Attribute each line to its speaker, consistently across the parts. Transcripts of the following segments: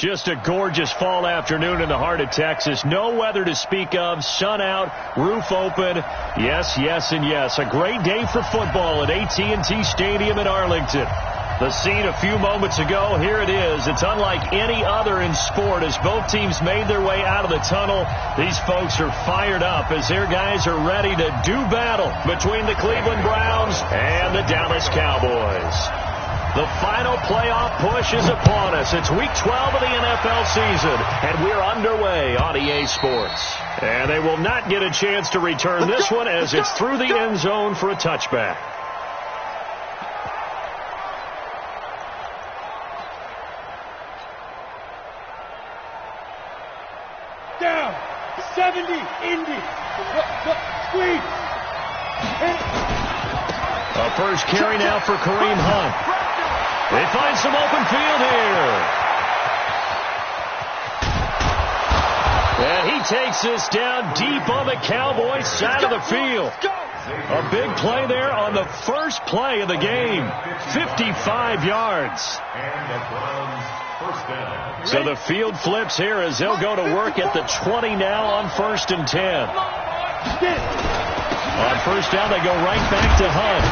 Speaker 1: Just a gorgeous fall afternoon in the heart of Texas. No weather to speak of. Sun out, roof open. Yes, yes, and yes. A great day for football at AT&T Stadium in Arlington. The scene a few moments ago, here it is. It's unlike any other in sport as both teams made their way out of the tunnel. These folks are fired up as their guys are ready to do battle between the Cleveland Browns and the Dallas Cowboys. The final playoff push is upon us. It's week 12 of the NFL season, and we're underway on EA Sports. And they will not get a chance to return this one as it's through the end zone for a touchback.
Speaker 2: Down, 70, Indy, squeeze.
Speaker 1: A first carry now for Kareem Hunt. They find some open field here. And he takes this down deep on the Cowboys side of the field. A big play there on the first play of the game. 55 yards. So the field flips here as they'll go to work at the 20 now on 1st and 10. On first down, they go right back to Hunt.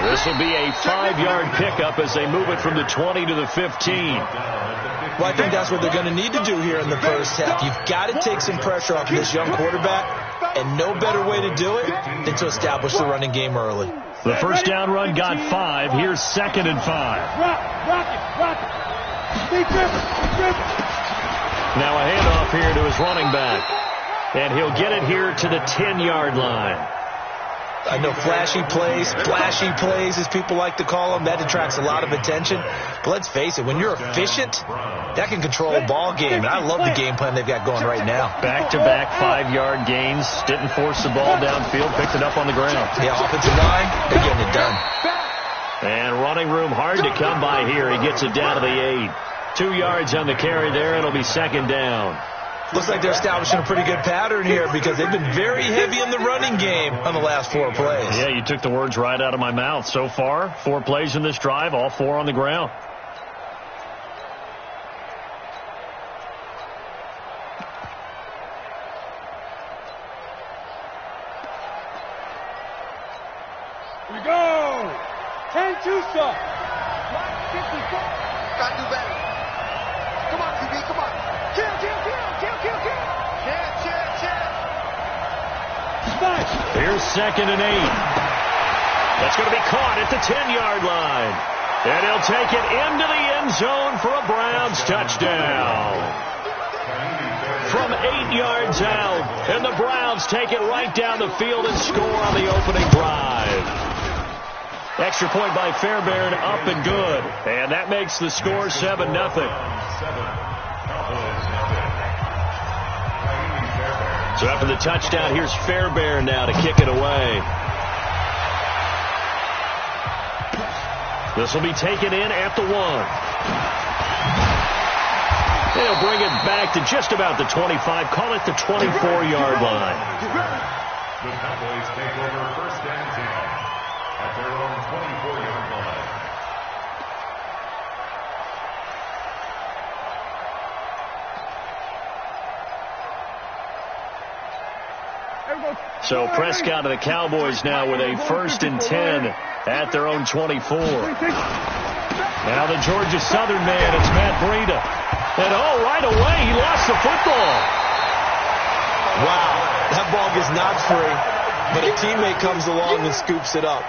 Speaker 1: This will be a 5-yard pickup as they move it from the 20 to the 15.
Speaker 3: Well, I think that's what they're going to need to do here in the first half. You've got to take some pressure off this young quarterback, and no better way to do it than to establish the running game early.
Speaker 1: The first down run got 5. Here's 2nd and 5. Now a handoff here to his running back. And he'll get it here to the 10-yard line.
Speaker 3: I know flashy plays, as people like to call them, that attracts a lot of attention. But let's face it, when you're efficient, that can control a ball game. And I love the game plan they've got going right now.
Speaker 1: Back-to-back 5-yard gains. Didn't force the ball downfield. Picked it up on the ground.
Speaker 3: Yeah, offensive line, they're getting it done.
Speaker 1: And running room hard to come by here. He gets it down to the 8. 2 yards on the carry there. It'll be 2nd down.
Speaker 3: Looks like they're establishing a pretty good pattern here because they've been very heavy in the running game on the last 4 plays.
Speaker 1: Yeah, you took the words right out of my mouth. So far, 4 plays in this drive, all 4 on the ground.
Speaker 2: Here we go. 10-2 stop. 54.
Speaker 4: Got to do better. Come on, QB, come on. Kill.
Speaker 1: Here's 2nd and 8. That's going to be caught at the 10-yard line. And he'll take it into the end zone for a Browns touchdown. From 8 yards out. And the Browns take it right down the field and score on the opening drive. Extra point by Fairbairn, up and good. And that makes the score 7-0. So after the touchdown, here's Fairbairn now to kick it away. This will be taken in at the 1. They'll bring it back to just about the 25. Call it the 24-yard line.
Speaker 5: The Cowboys take over 1st and 10 at their own 24-yard line.
Speaker 1: So Prescott of the Cowboys now with a 1st and 10 at their own 24. Now the Georgia Southern man, it's Matt Breida. And right away, he lost the football.
Speaker 3: Wow, that ball gets knocked free, but a teammate comes along and scoops it up.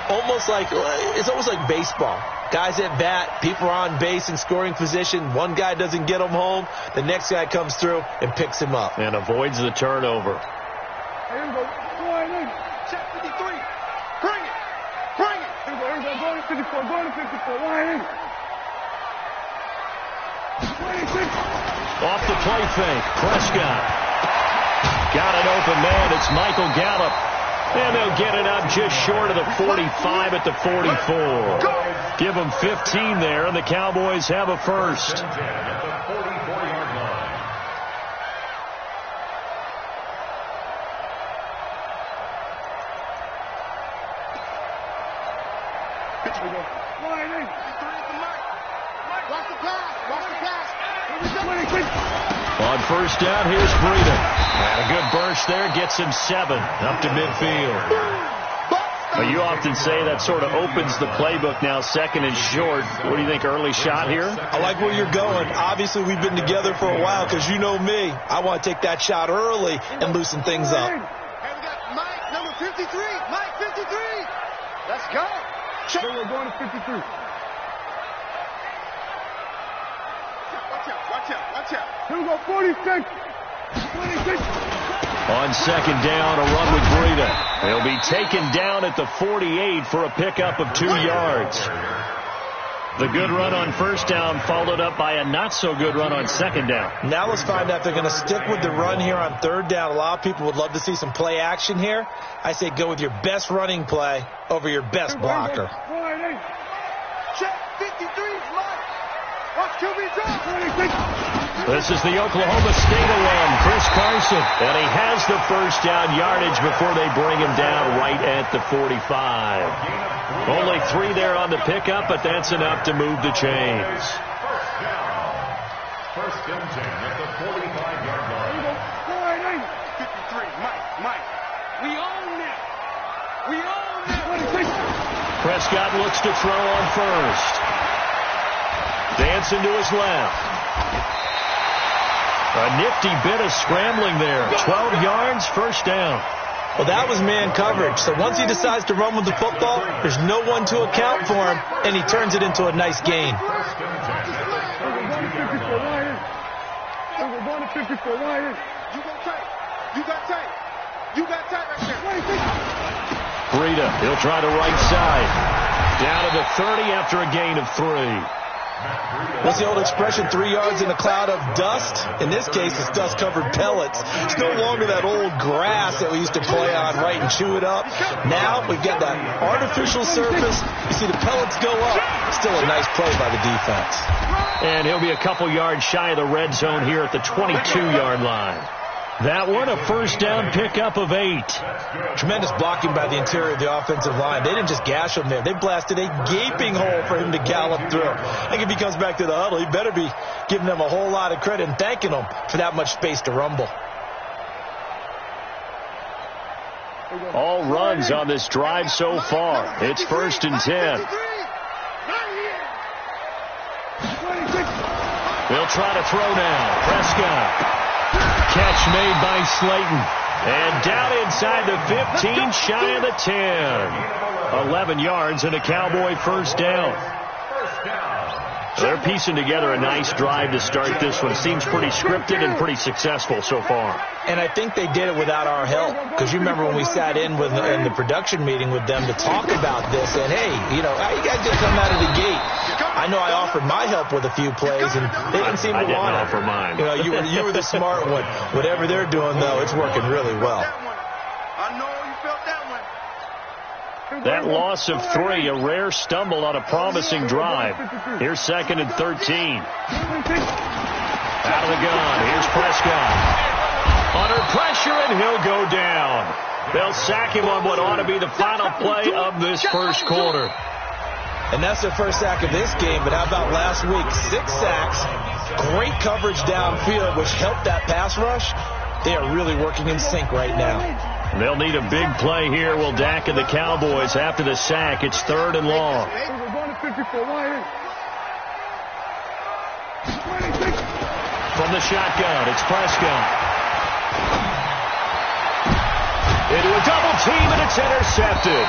Speaker 3: It's almost like baseball. Guys at bat, people are on base in scoring position. One guy doesn't get him home. The next guy comes through and picks him up.
Speaker 1: And avoids the turnover.
Speaker 2: Here we go. Go in.
Speaker 4: Check 53. Bring it.
Speaker 2: Here we go. Go to 54. Go to 54. Line in. 26.
Speaker 1: Off the play fake. Prescott. Got an open man. It's Michael Gallup. And they'll get it up just short of the 45 at the 44. Give them 15 there, and the Cowboys have a first.
Speaker 4: Watch the pass. Watch the pass.
Speaker 1: On first down, here's Breida. And a good burst there gets him 7 up to midfield. But you often say that sort of opens the playbook now, second and short. What do you think, early shot here?
Speaker 3: I like where you're going. Obviously, we've been together for a while because you know me. I want to take that shot early and loosen things up.
Speaker 4: Hey, we got Mike, number 53. Mike, 53. Let's go.
Speaker 2: So we're going to 53.
Speaker 4: Watch out.
Speaker 2: Here we go, 46. 26.
Speaker 1: On second down, a run with Breida. He'll be taken down at the 48 for a pickup of 2 yards. The good run on first down followed up by a not-so-good run on second down.
Speaker 3: Now let's find out if they're going to stick with the run here on third down. A lot of people would love to see some play action here. I say go with your best running play over your best blocker.
Speaker 4: Check 53. Mike. Watch QB drop.
Speaker 2: 26.
Speaker 1: This is the Oklahoma State alum, Chris Carson. And he has the first down yardage before they bring him down right at the 45. Only 3 there on the pickup, but that's enough to move the chains.
Speaker 5: First and 10 at the 45-yard line.
Speaker 4: 53. Mike. We own that. We own that.
Speaker 1: Prescott looks to throw on first. Dancing to his left. A nifty bit of scrambling there. 12 yards, first down.
Speaker 3: Well, that was man coverage. So once he decides to run with the football, there's no one to account for him, and he turns it into a nice gain.
Speaker 2: We're going to 54. Why?
Speaker 4: You got tight right there.
Speaker 1: Breida, he'll try the right side. Down to the 30 after a gain of 3.
Speaker 3: What's the old expression, 3 yards in a cloud of dust? In this case, it's dust-covered pellets. It's no longer that old grass that we used to play on, right, and chew it up. Now we've got that artificial surface. You see the pellets go up. Still a nice play by the defense.
Speaker 1: And he'll be a couple yards shy of the red zone here at the 22-yard line. That one, a first down pickup of 8.
Speaker 3: Tremendous blocking by the interior of the offensive line. They didn't just gash him there. They blasted a gaping hole for him to gallop through. I think if he comes back to the huddle, he better be giving them a whole lot of credit and thanking them for that much space to rumble.
Speaker 1: All runs on this drive so far. It's first and 10. They'll try to throw now. Prescott. Catch made by Slayton. And down inside the 15, shy of the 10. 11 yards and a Cowboy first down. They're piecing together a nice drive to start this one. Seems pretty scripted and pretty successful so far.
Speaker 3: And I think they did it without our help. Because you remember when we sat in the production meeting with them to talk about this. And, hey, you know, how you guys just come out of the gate? I know I offered my help with a few plays, and they didn't seem to want it.
Speaker 1: I didn't offer mine.
Speaker 3: You know, you were the smart one. Whatever they're doing, though, it's working really well.
Speaker 4: I know you felt that one.
Speaker 1: That loss of 3, a rare stumble on a promising drive. Here's second and 13. Out of the gun. Here's Prescott. Under pressure, and he'll go down. They'll sack him on what ought to be the final play of this first quarter.
Speaker 3: And that's their first sack of this game, but how about last week? 6 sacks, great coverage downfield, which helped that pass rush. They are really working in sync right now.
Speaker 1: They'll need a big play here, will Dak and the Cowboys. After the sack, it's third and long.
Speaker 2: We're going to 54. Why? 26.
Speaker 1: From the shotgun, it's Prescott. Into a double team, and it's intercepted.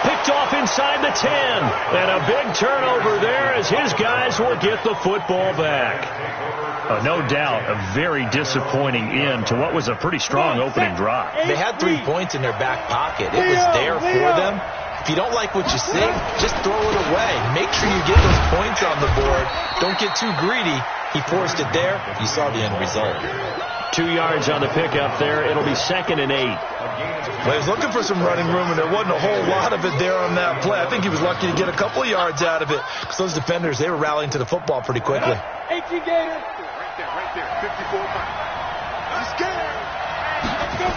Speaker 1: Picked off inside the 10. And a big turnover there as his guys will get the football back. No doubt, a very disappointing end to what was a pretty strong opening drive.
Speaker 3: They had 3 points in their back pocket. It was there for them. If you don't like what you see, just throw it away. Make sure you get those points on the board. Don't get too greedy. He forced it there. You saw the end result.
Speaker 1: 2 yards on the pickup there. It'll be second and 8.
Speaker 3: Well, he was looking for some running room, and there wasn't a whole lot of it there on that play. I think he was lucky to get a couple of yards out of it because those defenders, they were rallying to the football pretty quickly.
Speaker 2: Gator.
Speaker 4: Right there. 54. He's scared. Let's go.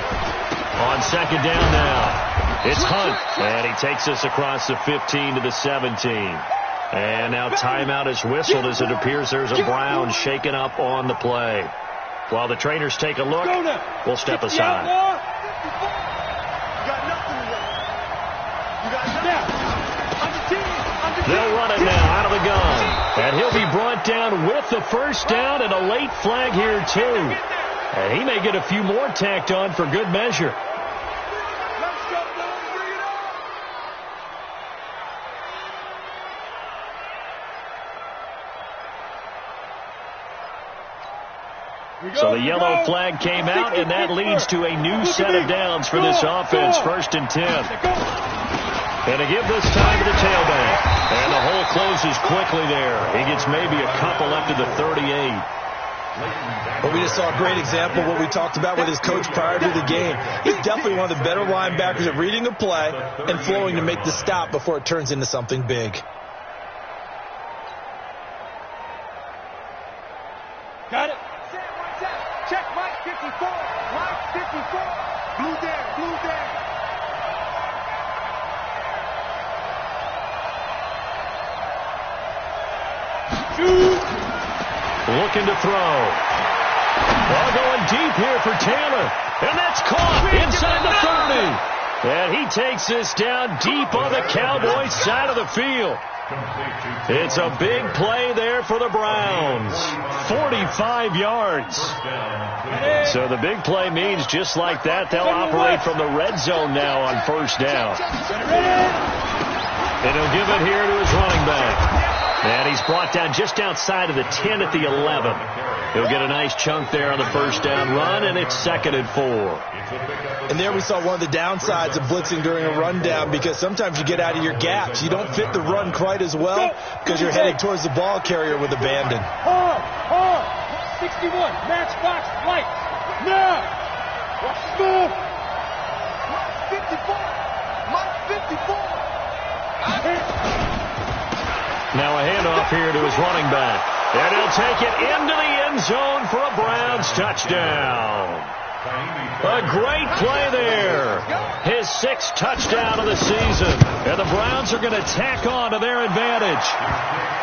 Speaker 1: On second down now, it's Hunt, and he takes us across the 15 to the 17. And now timeout is whistled as it appears there's a Brown shaken up on the play. While the trainers take a look, we'll step aside. They'll run it now out of the gun. And he'll be brought down with the first down and a late flag here, too. And he may get a few more tacked on for good measure. So the yellow flag came out, and that leads to a new set of downs for this offense. 1st and 10. And to give this time to the tailback. And the hole closes quickly there. He gets maybe a couple up to the 38.
Speaker 3: Well, we just saw a great example of what we talked about with his coach prior to the game. He's definitely one of the better linebackers at reading the play and flowing to make the stop before it turns into something big.
Speaker 2: Got it. Check Mike 54. Mike 54. Blue down. Blue down.
Speaker 1: Shoot. Looking to throw. Ball going deep here for Taylor. And that's caught inside the 30. And he takes this down deep on the Cowboys side of the field. It's a big play there for the Browns. 45 yards. So the big play means just like that, they'll operate from the red zone now on 1st down. And he'll give it here to his running back. And he's brought down just outside of the 10 at the 11. He'll get a nice chunk there on the 1st down run, and it's 2nd and 4.
Speaker 3: And there we saw one of the downsides of blitzing during a rundown, because sometimes you get out of your gaps. You don't fit the run quite as well because you're headed towards the ball carrier with abandon.
Speaker 2: 61, matchbox, light. Now. Watch the move. Mike 54. Mike 54.
Speaker 1: Now a handoff here to his running back. And he'll take it into the end zone for a Browns touchdown. A great play there. His 6th touchdown of the season. And the Browns are going to tack on to their advantage.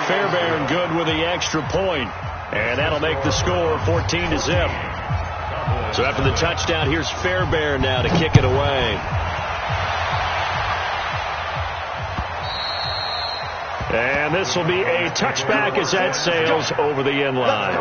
Speaker 1: Fairbairn good with the extra point. And that'll make the score 14-0. So after the touchdown, here's Fairbairn now to kick it away. And this will be a touchback as that sails over the end line.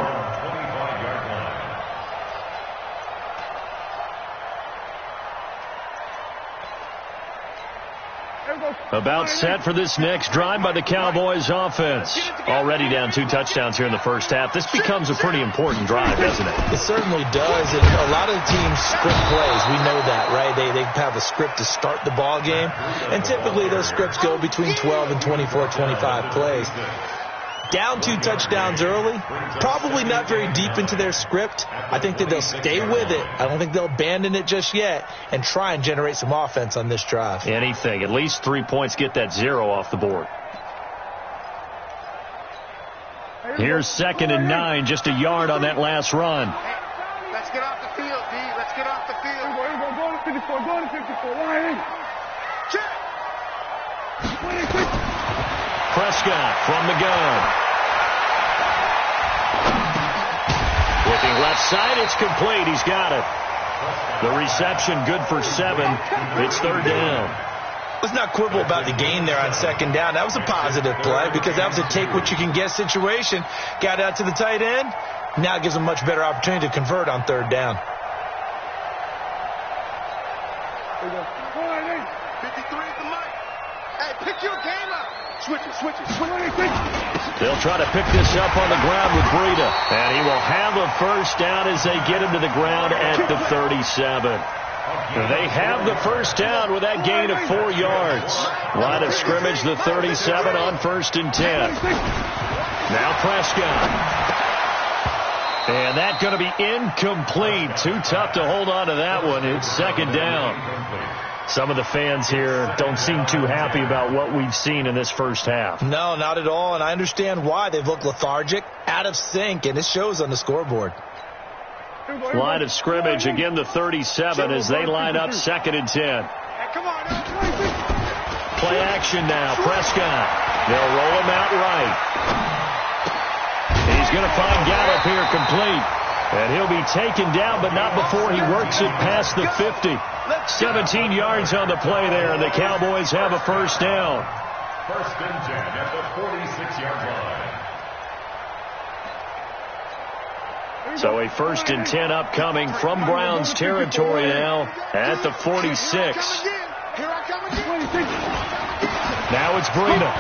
Speaker 1: About set for this next drive by the Cowboys offense. Already down 2 touchdowns here in the 1st half. This becomes a pretty important drive, doesn't it?
Speaker 3: It certainly does. And a lot of the teams script plays. We know that, right? They have a script to start the ball game. And typically those scripts go between 12 and 24, 25 plays. Down 2 touchdowns early, probably not very deep into their script. I think that they'll stay with it. I don't think they'll abandon it just yet and try and generate some offense on this drive.
Speaker 1: Anything. At least 3 points, get that 0 off the board. Here's 2nd and 9, just a yard on that last run.
Speaker 4: Let's get off the field, D. Let's get off the field.
Speaker 2: Go to 54. Go to 54. Line. Check.
Speaker 1: Prescott from the gun. Looking left side, it's complete. He's got it. The reception good for 7. It's 3rd down.
Speaker 3: Let's not quibble about the gain there on 2nd down. That was a positive play because that was a take-what-you-can-get situation. Got out to the tight end. Now it gives them much better opportunity to convert on 3rd down.
Speaker 4: 53 at the mic. Hey, pick your game up. Switch it.
Speaker 1: They'll try to pick this up on the ground with Breida. And he will have a 1st down as they get him to the ground at the 37. They have the 1st down with that gain of 4 yards. Line of scrimmage, the 37 on 1st and 10. Now Prescott. And that's going to be incomplete. Too tough to hold on to that one. It's 2nd down. Some of the fans here don't seem too happy about what we've seen in this 1st half.
Speaker 3: No, not at all, and I understand why. They've looked lethargic, out of sync, and it shows on the scoreboard.
Speaker 1: Line of scrimmage, again the 37 as they line up 2nd and 10.
Speaker 4: Hey, come on.
Speaker 1: Play action now, Prescott. They'll roll him out right. He's going to find Gallup here complete. And he'll be taken down, but not before he works it past the 50. 17 yards on the play there, and the Cowboys have a first down.
Speaker 5: First and 10 at the 46-yard line.
Speaker 1: So a first and 10 upcoming from Browns territory now at the 46. Now it's Breida.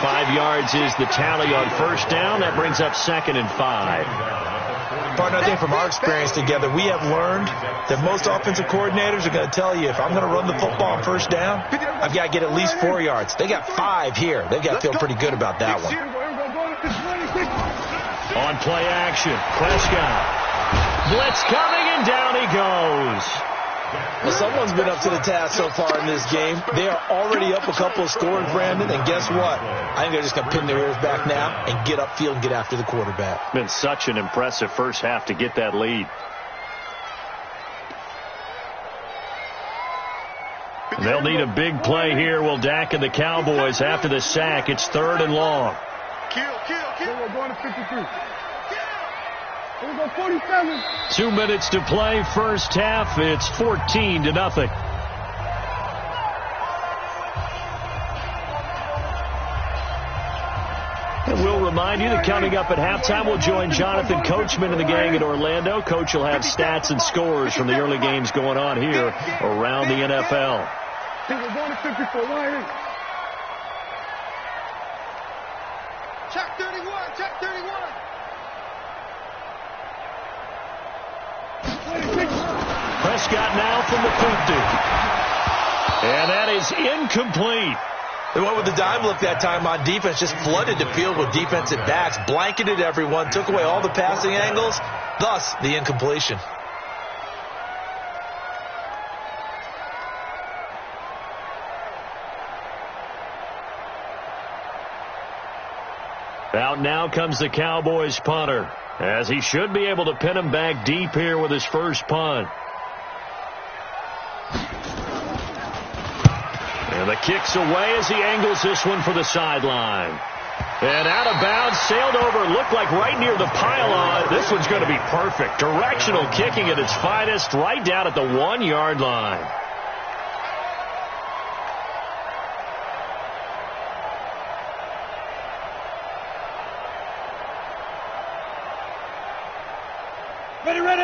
Speaker 1: 5 yards is the tally on first down. That brings up 2nd and 5.
Speaker 3: Partner, I think from our experience together, we have learned that most offensive coordinators are going to tell you, if I'm going to run the football on first down, I've got to get at least 4 yards. They got 5 here. They've got to feel pretty good about that one.
Speaker 1: On play action, Prescott. Blitz coming, and down he goes.
Speaker 3: Well, someone's been up to the task so far in this game. They are already up a couple of scores, Brandon, and guess what? I think they're just going to pin their ears back now and get upfield and get after the quarterback.
Speaker 1: Been such an impressive first half to get that lead. They'll need a big play here, will Dak and the Cowboys after the sack. It's 3rd and long.
Speaker 2: We're going to 53. We're going 47.
Speaker 1: 2 minutes to play first half. It's 14-0. And we'll remind you that coming up at halftime, we'll join Jonathan Coachman and the gang in Orlando. Coach will have stats and scores from the early games going on here around the NFL.
Speaker 2: We're going to 54.
Speaker 4: Check 31. Check 31.
Speaker 1: Prescott now from the 50. And that is incomplete.
Speaker 3: They went with the dime look that time on defense, just flooded the field with defensive backs, blanketed everyone, took away all the passing angles, thus the incompletion.
Speaker 1: Out now comes the Cowboys punter, as he should be able to pin him back deep here with his first punt. And the kick's away as he angles this one for the sideline. And out of bounds, sailed over, looked like right near the pylon. This one's going to be perfect. Directional kicking at its finest, right down at the 1-yard line.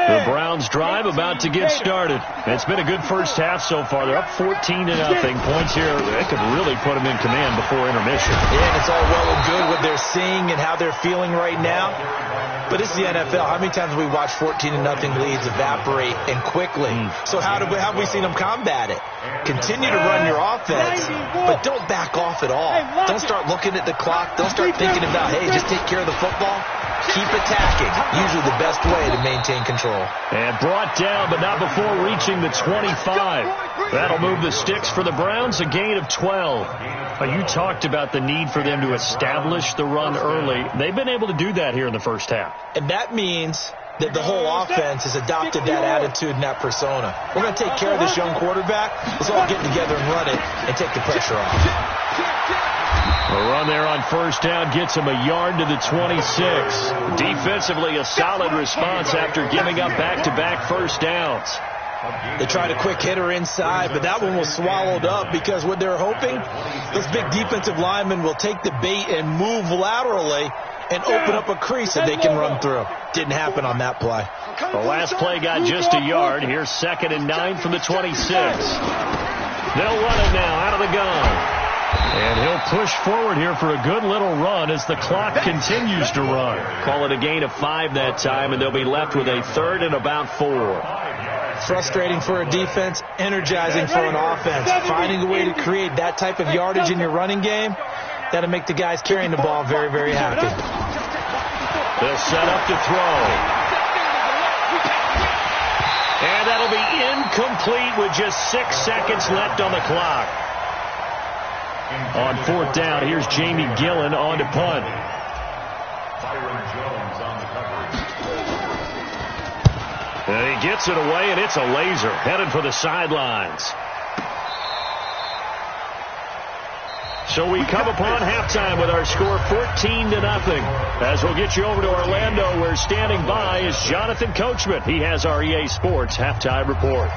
Speaker 1: The Browns drive about to get started. It's been a good first half so far. They're up 14-0. Points here, they could really put them in command before intermission.
Speaker 3: Yeah, and it's all well and good what they're seeing and how they're feeling right now. But it's the NFL. How many times have we watched 14-0 leads evaporate and quickly? So how have we seen them combat it? Continue to run your offense, but don't back off at all. Don't start looking at the clock. Don't start thinking about, hey, just take care of the football. Keep attacking. Usually the best way to maintain control.
Speaker 1: And brought down, but not before reaching the 25. That'll move the sticks for the Browns, a gain of 12. You talked about the need for them to establish the run early. They've been able to do that here in the first half.
Speaker 3: And that means that the whole offense has adopted that attitude and that persona. We're going to take care of this young quarterback. Let's all get together and run it and take the pressure off.
Speaker 1: The run there on first down gets him a yard to the 26. Defensively, a solid response after giving up back-to-back first downs.
Speaker 3: They tried a quick hitter inside, but that one was swallowed up because what they're hoping, those big defensive linemen will take the bait and move laterally and open up a crease that they can run through. Didn't happen on that play.
Speaker 1: The last play got just a yard. Here's 2nd and 9 from the 26. They'll run it now out of the gun. And he'll push forward here for a good little run as the clock continues to run. Call it a gain of 5 that time, and they'll be left with a 3rd and about 4.
Speaker 3: Frustrating for a defense, energizing for an offense. Finding a way to create that type of yardage in your running game, that'll make the guys carrying the ball very, very happy.
Speaker 1: They'll set up to throw. And that'll be incomplete with just 6 seconds left on the clock. On 4th down, here's Jamie Gillen on to punt.
Speaker 5: Byron Jones on the coverage.
Speaker 1: And he gets it away, and it's a laser headed for the sidelines. So we come upon halftime with our score 14-0. As we'll get you over to Orlando, where standing by is Jonathan Coachman. He has our EA Sports halftime report.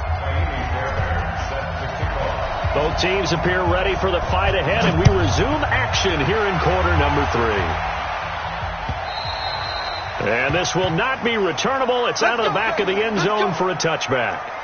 Speaker 1: Both teams appear ready for the fight ahead, and we resume action here in quarter number 3. And this will not be returnable. It's out of the back of the end zone for a touchback.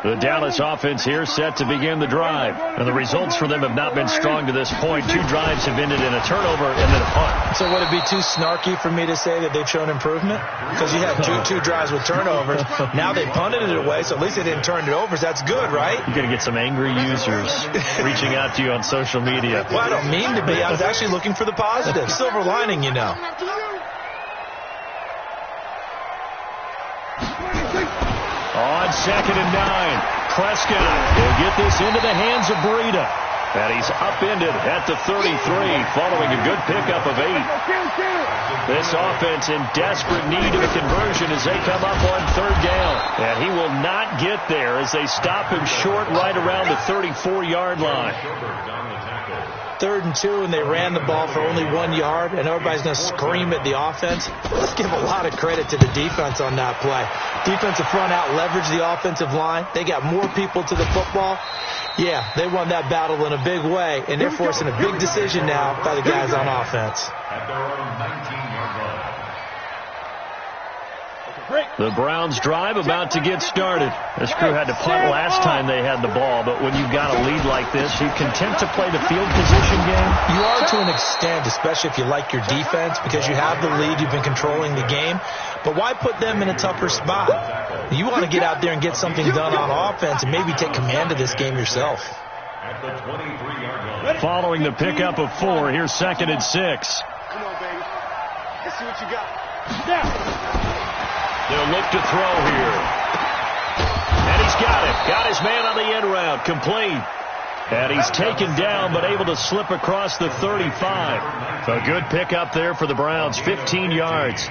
Speaker 1: The Dallas offense here set to begin the drive. And the results for them have not been strong to this point. 2 drives have ended in a turnover and then a punt.
Speaker 3: So would it be too snarky for me to say that they've shown improvement? Because you had two drives with turnovers. Now they punted it away, so at least they didn't turn it over. That's good, right?
Speaker 1: You're going to get some angry users reaching out to you on social media.
Speaker 3: Well, I don't mean to be. I was actually looking for the positive. Silver lining, you know.
Speaker 1: On 2nd and 9, Prescott will get this into the hands of Breida. And he's upended at the 33 following a good pickup of 8. This offense in desperate need of a conversion as they come up on 3rd down. And he will not get there as they stop him short right around the 34-yard line.
Speaker 3: 3rd and 2, and they ran the ball for only 1 yard, and everybody's going to scream at the offense. Let's give a lot of credit to the defense on that play. Defensive front out leveraged the offensive line. They got more people to the football. Yeah, they won that battle in a big way, and they're forcing a big decision now by the guys on offense.
Speaker 5: At their own 19-yard line.
Speaker 1: The Browns drive about to get started. This crew had to punt last time they had the ball, but when you've got a lead like this, you content to play the field position game?
Speaker 3: You are to an extent, especially if you like your defense, because you have the lead, you've been controlling the game. But why put them in a tougher spot? You want to get out there and get something done on offense and maybe take command of this game yourself.
Speaker 5: At the 23-yard line.
Speaker 1: Following the pickup of 4, here's 2nd and 6.
Speaker 4: Come on, baby. Let's see what you got.
Speaker 1: They'll look to throw here. And he's got it. Got his man on the end route. Complete. And he's taken down but able to slip across the 35. A good pickup there for the Browns. 15 yards.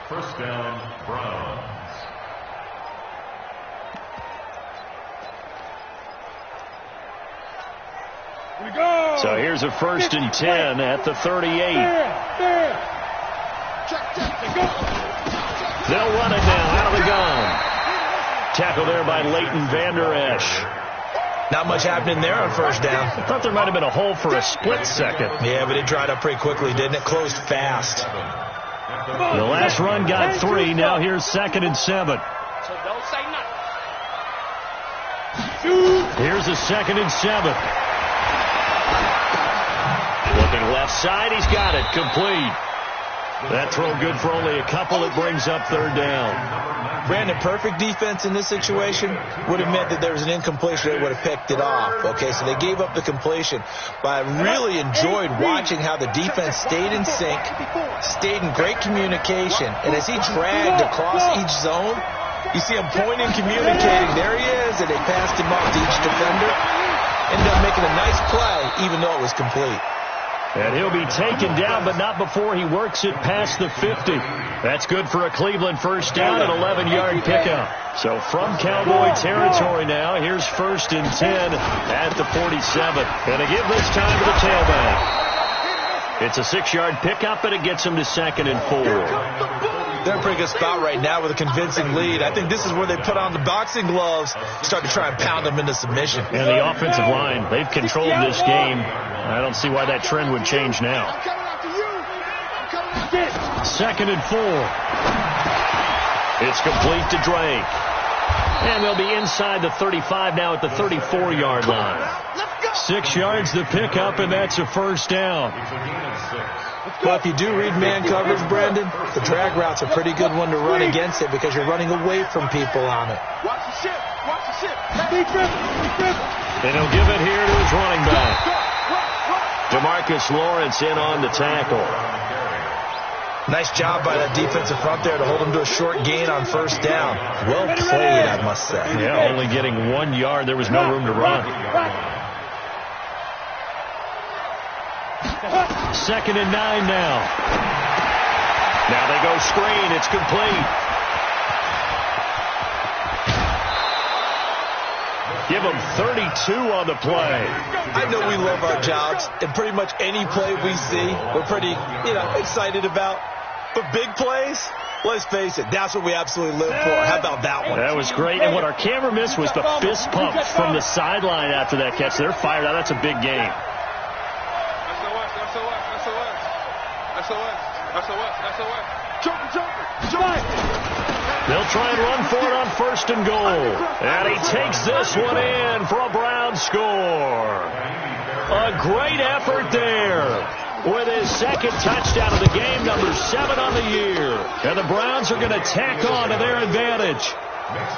Speaker 5: First down, Browns.
Speaker 1: So here's a 1st and 10 at the 38. They'll run it now out of the gun. Tackle there by Leighton Vander Esch.
Speaker 3: Not much happening there on 1st down.
Speaker 1: I thought there might have been a hole for a split second.
Speaker 3: Yeah, but it dried up pretty quickly, didn't it? Closed fast.
Speaker 1: The last run got 3. Now here's 2nd and 7.
Speaker 2: So don't say nothing.
Speaker 1: Here's a 2nd and 7. Looking left side. He's got it. Complete. That throw good for only a couple. It brings up 3rd down.
Speaker 3: Brandon, perfect defense in this situation would have meant that there was an incompletion. They would have picked it off. Okay, so they gave up the completion. But I really enjoyed watching how the defense stayed in sync, stayed in great communication. And as he dragged across each zone, you see him pointing, communicating. There he is, and they passed him off to each defender. Ended up making a nice play, even though it was complete.
Speaker 1: And he'll be taken down, but not before he works it past the 50. That's good for a Cleveland 1st down, an 11-yard pickup. So from Cowboy territory now, here's 1st and 10 at the 47. And to give this time to the tailback. It's a 6-yard pickup, and it gets him to 2nd and 4.
Speaker 3: They're in a pretty good spot right now with a convincing lead. I think this is where they put on the boxing gloves, start to try and pound them into submission.
Speaker 1: And the offensive line, they've controlled this game. I don't see why that trend would change now. 2nd and 4. It's complete to Drake. And they'll be inside the 35 now at the 34-yard line. 6 yards the pickup, and that's a 1st down.
Speaker 3: Well, if you do read man coverage, Brendan, the drag route's a pretty good one to run against it because you're running away from people on it.
Speaker 4: Watch the ship. Watch the ship. Defense.
Speaker 1: And he'll give it here to his running back. DeMarcus Lawrence in on the tackle.
Speaker 3: Nice job by that defensive front there to hold him to a short gain on 1st down. Well played, I must say.
Speaker 1: Yeah, only getting 1 yard. There was no room to run. 2nd and 9 now. Now they go screen. It's complete. Give them 32 on the play.
Speaker 3: I know we love our jobs, and pretty much any play we see, we're pretty, excited about. But big plays, let's face it, that's what we absolutely live for. How about that one?
Speaker 1: That was great. And what our camera missed was the fist pump from the sideline after that catch. They're fired out. That's a big game. They'll try and run for it on 1st and goal. And he takes this one in for a Brown score. A great effort there with his second touchdown of the game, number 7 on the year. And the Browns are going to tack on to their advantage.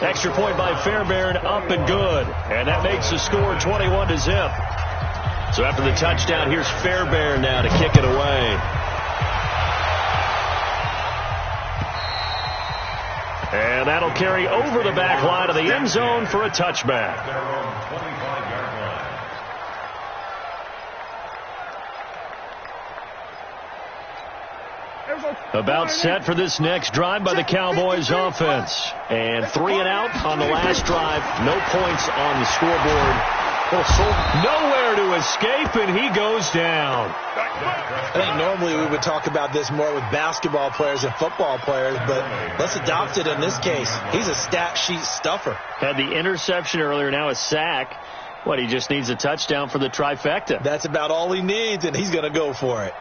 Speaker 1: Extra point by Fairbairn, up and good. And that makes the score 21-0. So after the touchdown, here's Fairbairn now to kick it away. And that'll carry over the back line of the end zone for a touchback. About set for this next drive by the Cowboys offense. And 3 and out on the last drive. No points on the scoreboard. Nowhere to escape, and he goes down.
Speaker 3: I think normally we would talk about this more with basketball players and football players, but let's adopt it in this case. He's a stat sheet stuffer.
Speaker 1: Had the interception earlier, now a sack. What, he just needs a touchdown for the trifecta.
Speaker 3: That's about all he needs, and he's going to go for it.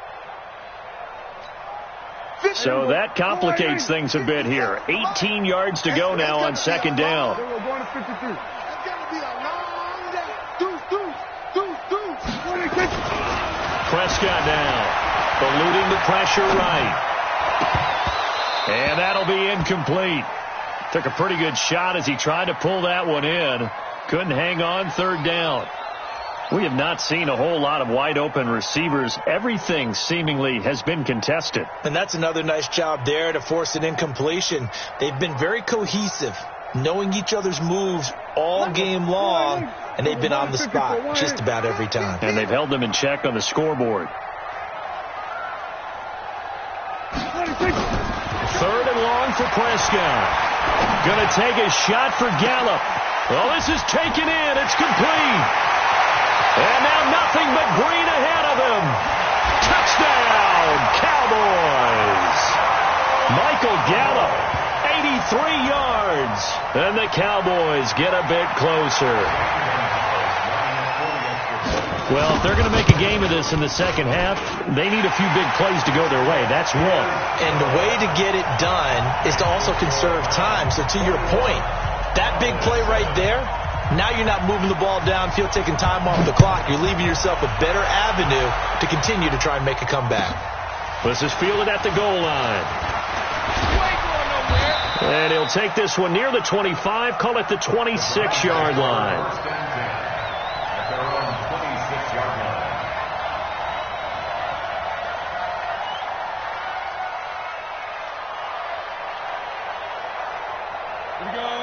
Speaker 1: So that complicates things a bit here. 18 yards to go now on 2nd down. Prescott now, eluding the pressure right. And that'll be incomplete. Took a pretty good shot as he tried to pull that one in. Couldn't hang on 3rd down. We have not seen a whole lot of wide open receivers. Everything seemingly has been contested.
Speaker 3: And that's another nice job there to force an incompletion. They've been very cohesive, knowing each other's moves all game long, and they've been on the spot just about every time.
Speaker 1: And they've held them in check on the scoreboard. 3rd and long for Prescott. Going to take a shot for Gallup. Well, this is taken in. It's complete. And now nothing but green ahead of him. Touchdown, Cowboys. Michael Gallup, 83 yards. And the Cowboys get a bit closer. Well, if they're going to make a game of this in the second half, they need a few big plays to go their way. That's one.
Speaker 3: And the way to get it done is to also conserve time. So to your point, that big play right there, now you're not moving the ball downfield, taking time off the clock. You're leaving yourself a better avenue to continue to try and make a comeback.
Speaker 1: This is fielded at the goal line. And he'll take this one near the 25, call it the 26-yard line.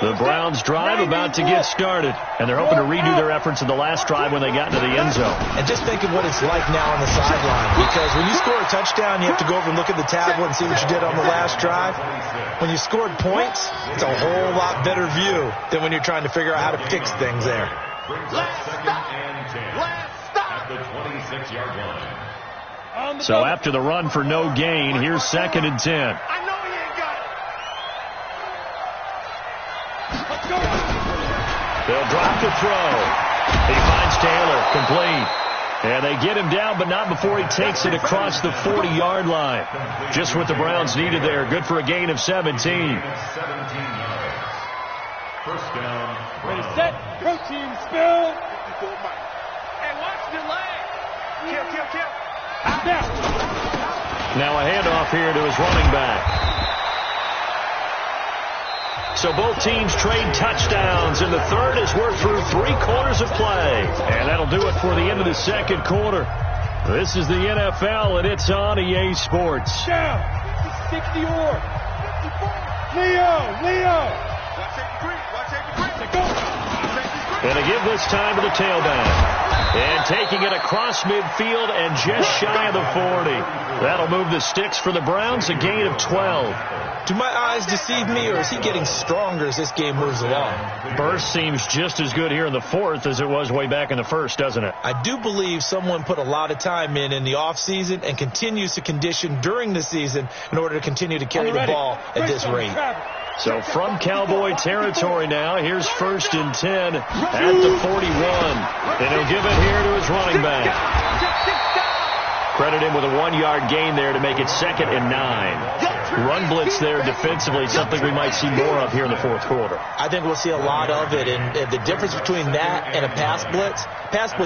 Speaker 1: The Browns drive about to get started, and they're hoping to redo their efforts in the last drive when they got into the end zone.
Speaker 3: And just think of what it's like now on the sideline, because when you score a touchdown, you have to go over and look at the tablet and see what you did on the last drive. When you scored points, it's a whole lot better view than when you're trying to figure out how to fix things there.
Speaker 1: So after the run for no gain, here's 2nd and 10. They'll drop the throw. He finds Taylor, complete. And they get him down, but not before he takes it across the 40-yard line. Just what the Browns needed there. Good for a gain of 17.
Speaker 5: First down.
Speaker 2: Ready, set, protein, spill. And watch the leg. Kill.
Speaker 1: Now a handoff here to his running back. So both teams trade touchdowns, and the third as we're through 3 quarters of play. And that'll do it for the end of the second quarter. This is the NFL, and it's on EA Sports.
Speaker 2: Down. 60 or. Leo.
Speaker 1: And a give this time to the tailback. And taking it across midfield and just shy of the 40. That'll move the sticks for the Browns, a gain of 12.
Speaker 3: Do my eyes deceive me, or is he getting stronger as this game moves along?
Speaker 1: Burst seems just as good here in the fourth as it was way back in the first, doesn't it?
Speaker 3: I do believe someone put a lot of time in the offseason and continues to condition during the season in order to continue to carry the ball at this rate.
Speaker 1: So from Cowboy territory now, here's 1st and 10 at the 41. And he'll give it here to his running back. Credit him with a 1-yard gain there to make it 2nd and 9. Run blitz there defensively, something we might see more of here in the fourth quarter.
Speaker 3: I think we'll see a lot of it, and the difference between that and a pass blitz,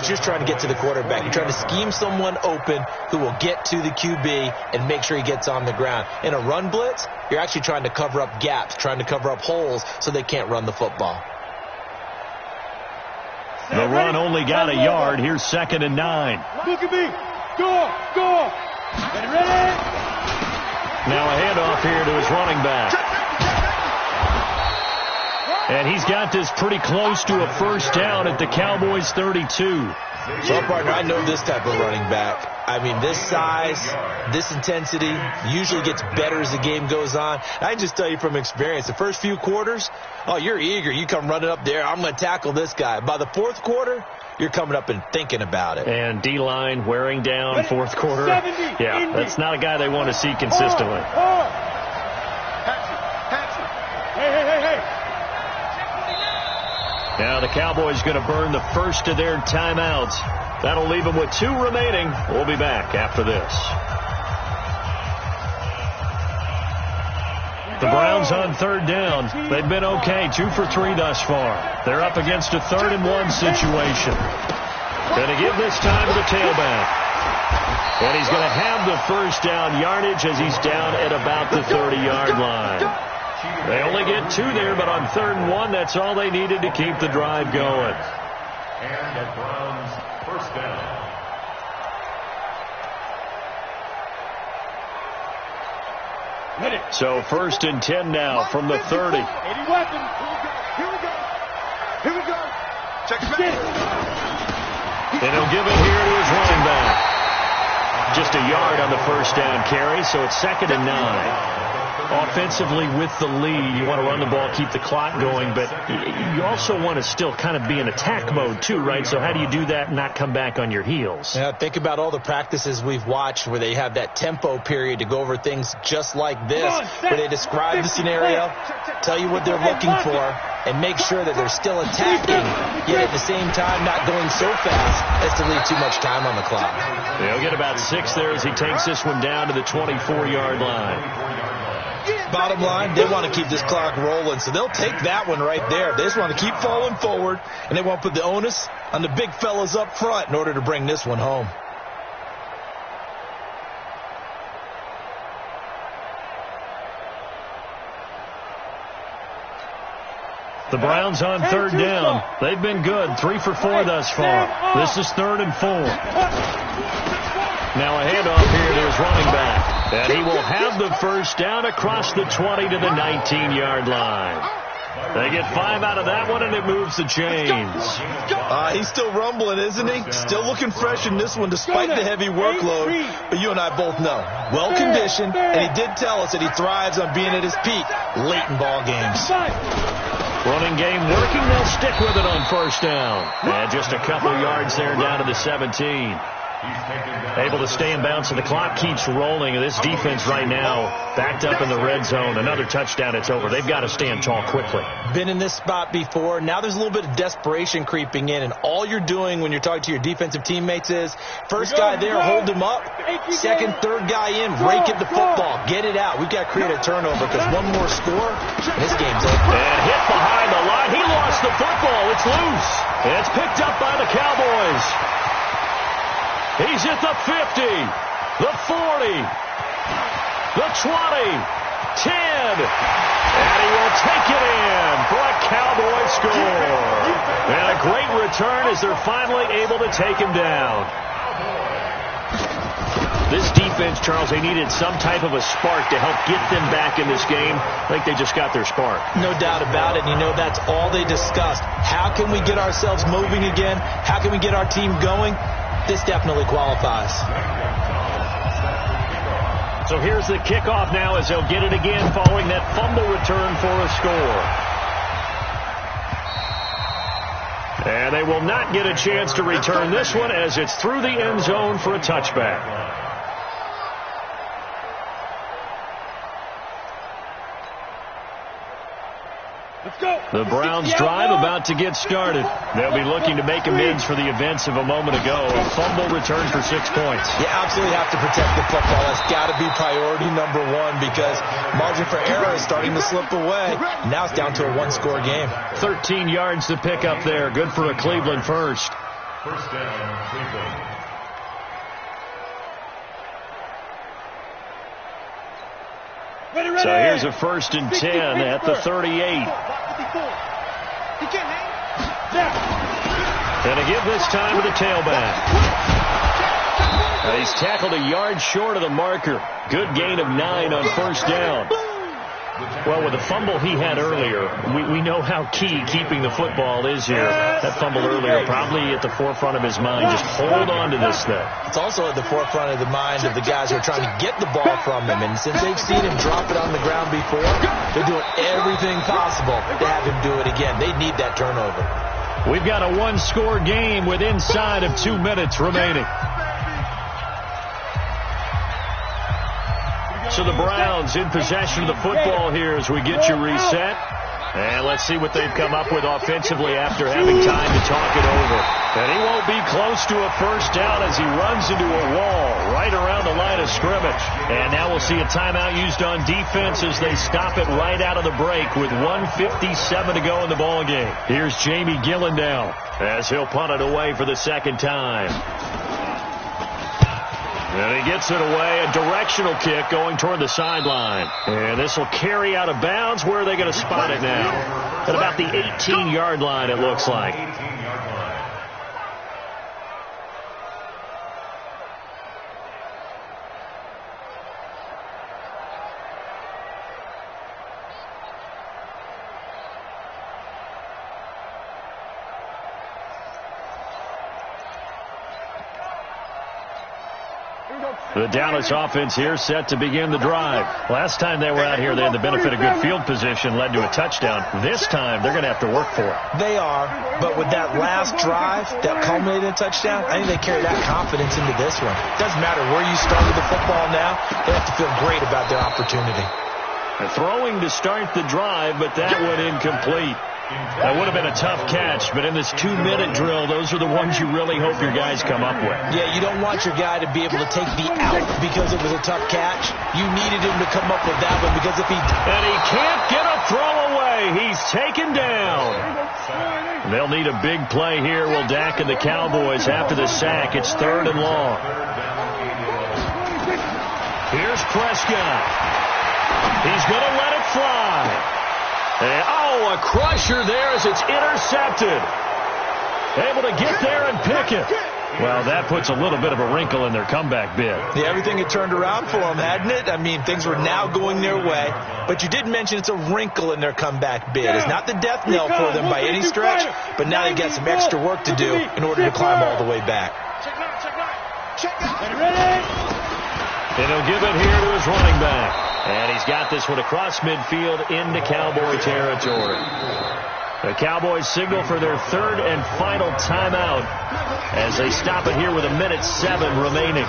Speaker 3: you're trying to get to the quarterback. You're trying to scheme someone open who will get to the QB and make sure he gets on the ground. In a run blitz, you're actually trying to cover up gaps, trying to cover up holes so they can't run the football.
Speaker 1: The run only got a yard. Here's 2nd and 9.
Speaker 2: Look at me. Go. Ready?
Speaker 1: Now a handoff here to his running back. And he's got this pretty close to a first down at the Cowboys' 32.
Speaker 3: So, partner, I know this type of running back. I mean, this size, this intensity usually gets better as the game goes on. I can just tell you from experience, the first few quarters, you're eager. You come running up there, I'm going to tackle this guy. By the fourth quarter, you're coming up and thinking about it.
Speaker 1: And D-line wearing down fourth quarter. Yeah, that's not a guy they want to see consistently.
Speaker 2: Hey.
Speaker 1: Now the Cowboys going to burn the first of their timeouts. That'll leave them with 2 remaining. We'll be back after this. The Browns on 3rd down. They've been okay, 2 for 3 thus far. They're up against a 3rd and 1 situation. Going to give this time to the tailback. And he's going to have the first down yardage as he's down at about the 30-yard line. They only get 2 there, but on 3rd and 1, that's all they needed to keep the drive going.
Speaker 5: And the Browns first down.
Speaker 1: So 1st and 10 now from the 30.
Speaker 2: Here we go. Check it back.
Speaker 1: And he'll give it here to his running back. Just a yard on the first down carry, so it's 2nd and 9. Offensively with the lead, you want to run the ball, keep the clock going, but you also want to still kind of be in attack mode too, right? So how do you do that and not come back on your heels?
Speaker 3: Yeah, think about all the practices we've watched where they have that tempo period to go over things just like this, where they describe the scenario, tell you what they're looking for, and make sure that they're still attacking, yet at the same time not going so fast as to leave too much time on the clock.
Speaker 1: They'll get about 6 there as he takes this one down to the 24-yard line.
Speaker 3: Bottom line, they want to keep this clock rolling, so they'll take that one right there. They just want to keep falling forward, and they want to put the onus on the big fellas up front in order to bring this one home.
Speaker 1: The Browns on 3rd down. They've been good, 3 for 4 thus far. This is 3rd and 4. Now a handoff here to his running back. And he will have the first down across the 20 to the 19-yard line. They get 5 out of that one, and it moves the chains.
Speaker 3: He's still rumbling, isn't he? Still looking fresh in this one despite the heavy workload. But you and I both know, well-conditioned, and he did tell us that he thrives on being at his peak late in ball games.
Speaker 1: Running game working. They'll stick with it on first down. And just a couple yards there down to the 17. Able to stay in bounds, and the clock keeps rolling. This defense right now backed up in the red zone. Another touchdown, it's over. They've got to stand tall quickly.
Speaker 3: Been in this spot before. Now there's a little bit of desperation creeping in, and all you're doing when you're talking to your defensive teammates is first guy there, hold him up. Second, third guy in, rake at the football. Get it out. We've got to create a turnover because one more score, and this game's over.
Speaker 1: And hit behind the line. He lost the football. It's loose. And it's picked up by the Cowboys. He's at the 50, the 40, the 20, 10, and he will take it in for a Cowboy score. And a great return as they're finally able to take him down. This defense offense, Charles, they needed some type of a spark to help get them back in this game. I think they just got their spark.
Speaker 3: No doubt about it. And, that's all they discussed. How can we get ourselves moving again? How can we get our team going? This definitely qualifies.
Speaker 1: So here's the kickoff now as they'll get it again following that fumble return for a score. And they will not get a chance to return this one as it's through the end zone for a touchback. The Browns drive about to get started. They'll be looking to make amends for the events of a moment ago. A fumble return for 6 points.
Speaker 3: You absolutely have to protect the football. That's got to be priority number one because margin for error is starting to slip away. Now it's down to a one-score game.
Speaker 1: 13 yards to pick up there. Good for a Cleveland first.
Speaker 5: First down, Cleveland.
Speaker 1: So here's a 1st and 10 at the 38. And a give this time to the tailback. He's tackled a yard short of the marker. Good gain of 9 on first down. Well, with the fumble he had earlier, we know how key keeping the football is here. That fumble earlier probably at the forefront of his mind. Just hold on to this thing.
Speaker 3: It's also at the forefront of the mind of the guys who are trying to get the ball from him. And since they've seen him drop it on the ground before, they're doing everything possible to have him do it again. They need that turnover.
Speaker 1: We've got a one-score game with inside of 2 minutes remaining. So the Browns in possession of the football here as we get you reset. And let's see what they've come up with offensively after having time to talk it over. And he won't be close to a first down as he runs into a wall right around the line of scrimmage. And now we'll see a timeout used on defense as they stop it right out of the break with 1:57 to go in the ballgame. Here's Jamie Gillen now as he'll punt it away for the second time. And he gets it away, a directional kick going toward the sideline. And this will carry out of bounds. Where are they going to spot it now? At about the 18-yard line, it looks like.
Speaker 5: 18-yard line.
Speaker 1: The Dallas offense here set to begin the drive. Last time they were out here, they had the benefit of good field position, led to a touchdown. This time, they're going to have to work for it.
Speaker 3: They are, but with that last drive that culminated in a touchdown, I think they carry that confidence into this one. Doesn't matter where you started the football now, they have to feel great about their opportunity.
Speaker 1: They're throwing to start the drive, but that one incomplete. That would have been a tough catch, but in this 2-minute drill, those are the ones you really hope your guys come up with.
Speaker 3: Yeah, you don't want your guy to be able to take the out because it was a tough catch. You needed him to come up with that one because if he...
Speaker 1: And he can't get a throw away. He's taken down. They'll need a big play here. Will Dak and the Cowboys after the sack. It's 3rd and long. Here's Prescott. He's going to let it fly. A crusher there as it's intercepted. Able to get there and pick it. Well, that puts a little bit of a wrinkle in their comeback bid.
Speaker 3: Yeah, everything had turned around for them, hadn't it? I mean, things were now going their way. But you did mention it's a wrinkle in their comeback bid. It's not the death knell for them by any stretch, but now they got some extra work to do in order to climb all the way back.
Speaker 1: And he'll give it here to his running back. And he's got this one across midfield into Cowboy territory. The Cowboys signal for their 3rd and final timeout as they stop it here with 1:07 remaining.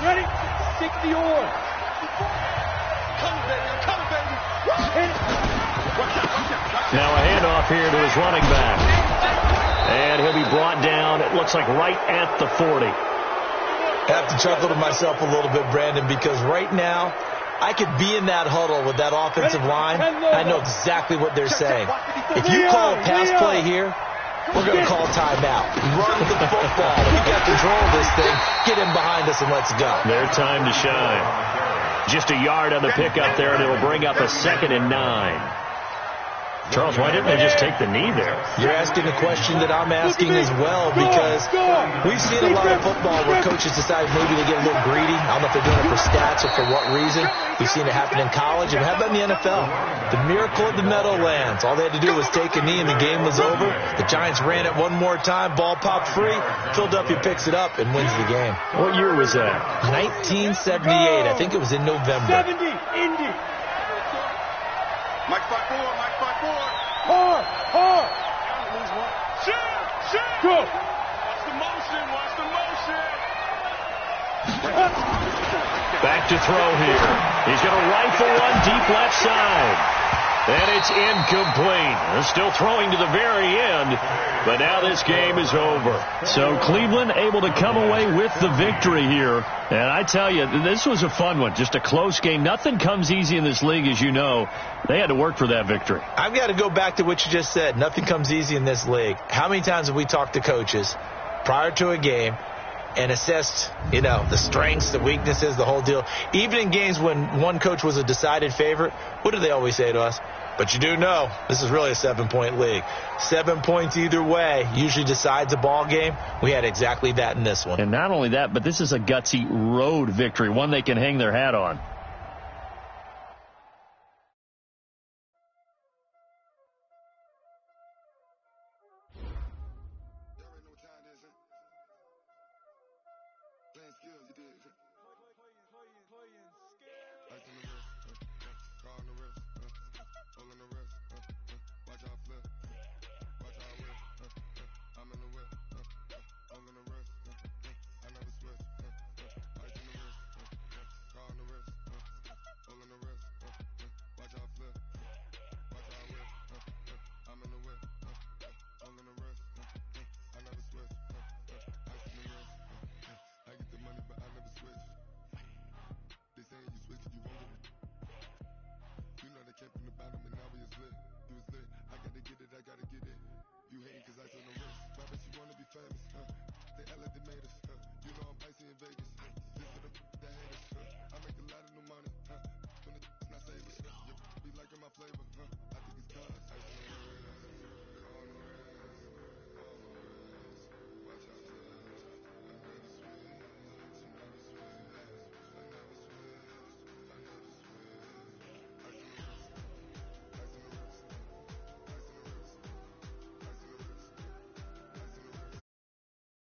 Speaker 2: Ready? 60 oar. Coming, baby. I'm coming, baby. Hit it.
Speaker 1: Now a handoff here to his running back. And he'll be brought down, it looks like right at the 40.
Speaker 3: I have to chuckle to myself a little bit, Brandon, because right now I could be in that huddle with that offensive line. I know exactly what they're saying. If you call a pass play here, we're going to call timeout. Run the football. We got control of this thing. Get him behind us and let's go.
Speaker 1: Their time to shine. Just a yard on the pickup there, and it'll bring up a 2nd and 9. Charles, why didn't they just take the knee there?
Speaker 3: You're asking the question that I'm asking as well, because we've seen a lot of football where coaches decide maybe they get a little greedy. I don't know if they're doing it for stats or for what reason. We've seen it happen in college. And how about in the NFL? The miracle of the Meadowlands. All they had to do was take a knee and the game was over. The Giants ran it one more time. Ball popped free. Philadelphia picks it up and wins the game.
Speaker 1: What year was that?
Speaker 3: 1978. I think it was in November.
Speaker 2: 70, Indy.
Speaker 4: Mike 5-4, Mike 5-4.
Speaker 2: Hard.
Speaker 4: Shit.
Speaker 2: Go.
Speaker 4: Watch the motion.
Speaker 1: Back to throw here. He's going to rifle one deep left side. And it's incomplete. They're still throwing to the very end, but now this game is over. So Cleveland able to come away with the victory here. And I tell you, this was a fun one. Just a close game. Nothing comes easy in this league, as you know. They had to work for that victory.
Speaker 3: I've got to go back to what you just said. Nothing comes easy in this league. How many times have we talked to coaches prior to a game and assessed, the strengths, the weaknesses, the whole deal? Even in games when one coach was a decided favorite, what do they always say to us? But you do know this is really a 7-point league. 7 points either way usually decides a ball game. We had exactly that in this one.
Speaker 1: And not only that, but this is a gutsy road victory, one they can hang their hat on.
Speaker 6: Flavor,